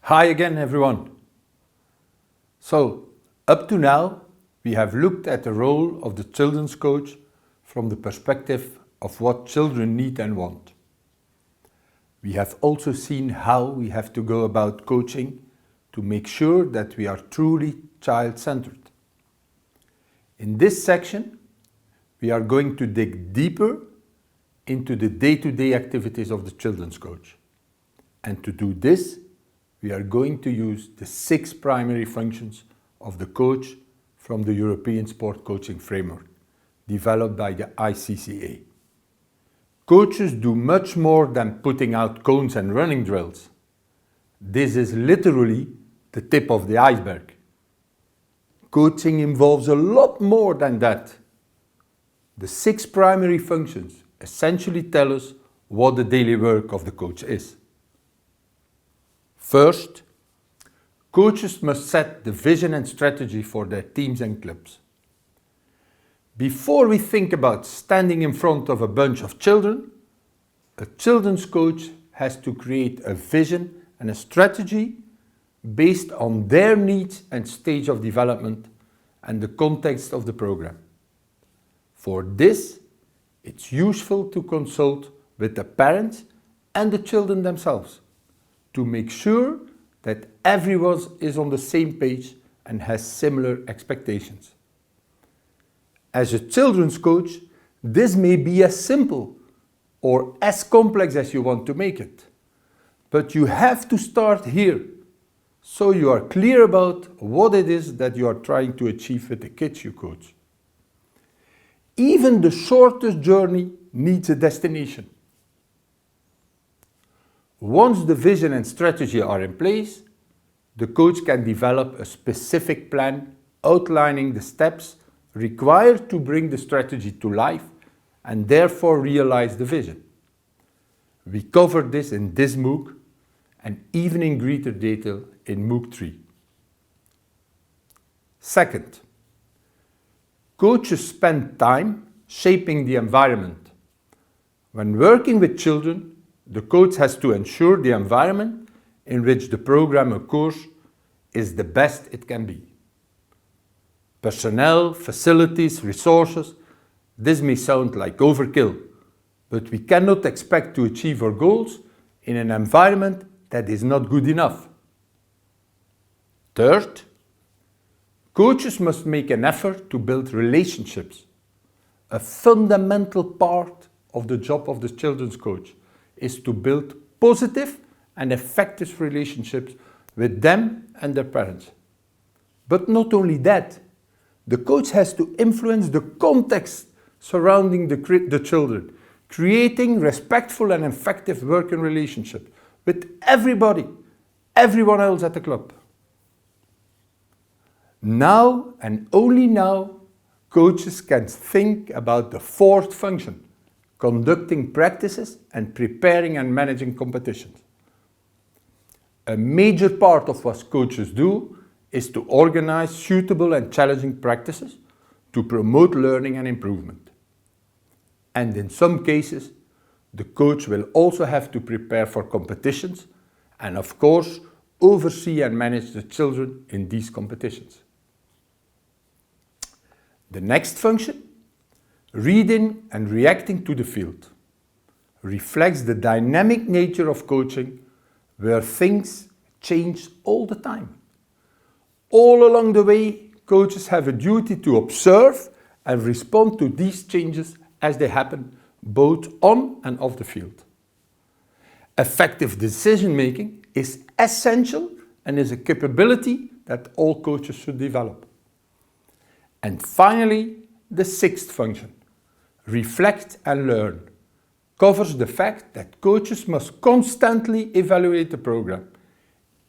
Hi again, everyone. So, up to now, we have looked at the role of the children's coach from the perspective of what children need and want. We have also seen how we have to go about coaching to make sure that we are truly child-centered. In this section, we are going to dig deeper into the day-to-day activities of the children's coach. And to do this, we are going to use the 6 primary functions of the coach from the European Sport Coaching Framework, developed by the ICCA. Coaches do much more than putting out cones and running drills. This is literally the tip of the iceberg. Coaching involves a lot more than that. The 6 primary functions essentially tell us what the daily work of the coach is. First, coaches must set the vision and strategy for their teams and clubs. Before we think about standing in front of a bunch of children, a children's coach has to create a vision and a strategy based on their needs and stage of development and the context of the program. For this, it's useful to consult with the parents and the children themselves to make sure that everyone is on the same page and has similar expectations. As a children's coach, this may be as simple or as complex as you want to make it, but you have to start here so you are clear about what it is that you are trying to achieve with the kids you coach. Even the shortest journey needs a destination. Once the vision and strategy are in place, the coach can develop a specific plan outlining the steps required to bring the strategy to life and therefore realize the vision. We covered this in this MOOC and even in greater detail in MOOC 3. Second, coaches spend time shaping the environment. When working with children, the coach has to ensure the environment in which the program occurs is the best it can be. Personnel, facilities, resources, this may sound like overkill, but we cannot expect to achieve our goals in an environment that is not good enough. Third, coaches must make an effort to build relationships. A fundamental part of the job of the children's coach is to build positive and effective relationships with them and their parents. But not only that, the coach has to influence the context surrounding the children, creating respectful and effective working relationships with everyone else at the club. Now and only now, coaches can think about the 4th function, conducting practices and preparing and managing competitions. A major part of what coaches do is to organize suitable and challenging practices to promote learning and improvement. And in some cases, the coach will also have to prepare for competitions and, of course, oversee and manage the children in these competitions. The next function, reading and reacting to the field, reflects the dynamic nature of coaching where things change all the time. All along the way, coaches have a duty to observe and respond to these changes as they happen both on and off the field. Effective decision-making is essential and is a capability that all coaches should develop. And finally, the 6th function, reflect and learn, covers the fact that coaches must constantly evaluate the program,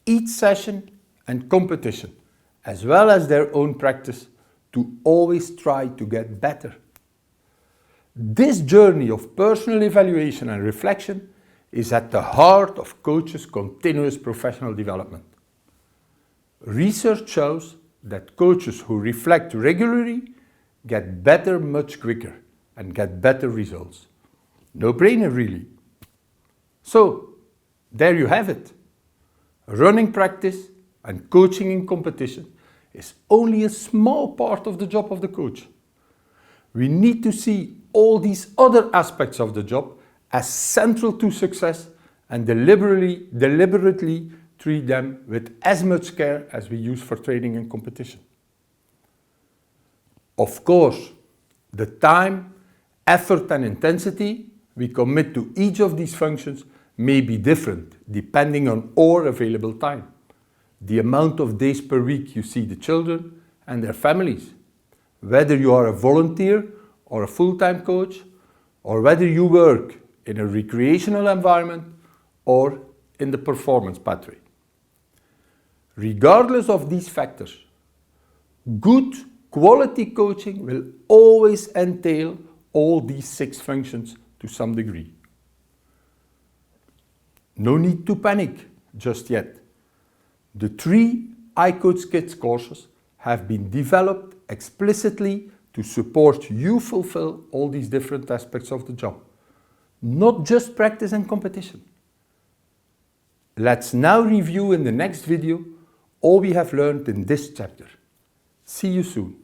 each session and competition, as well as their own practice, to always try to get better. This journey of personal evaluation and reflection is at the heart of coaches' continuous professional development. Research shows that coaches who reflect regularly get better much quicker and get better results. No brainer, really. So, there you have it. Running practice and coaching in competition is only a small part of the job of the coach. We need to see all these other aspects of the job as central to success and deliberately treat them with as much care as we use for training and competition. Of course, the time, effort and intensity we commit to each of these functions may be different depending on our available time, the amount of days per week you see the children and their families, whether you are a volunteer or a full-time coach, or whether you work in a recreational environment or in the performance pathway. Regardless of these factors, good quality coaching will always entail all these 6 functions to some degree. No need to panic just yet. The 3 iCoach Kids courses have been developed explicitly to support you fulfill all these different aspects of the job, not just practice and competition. Let's now review in the next video all we have learned in this chapter. See you soon.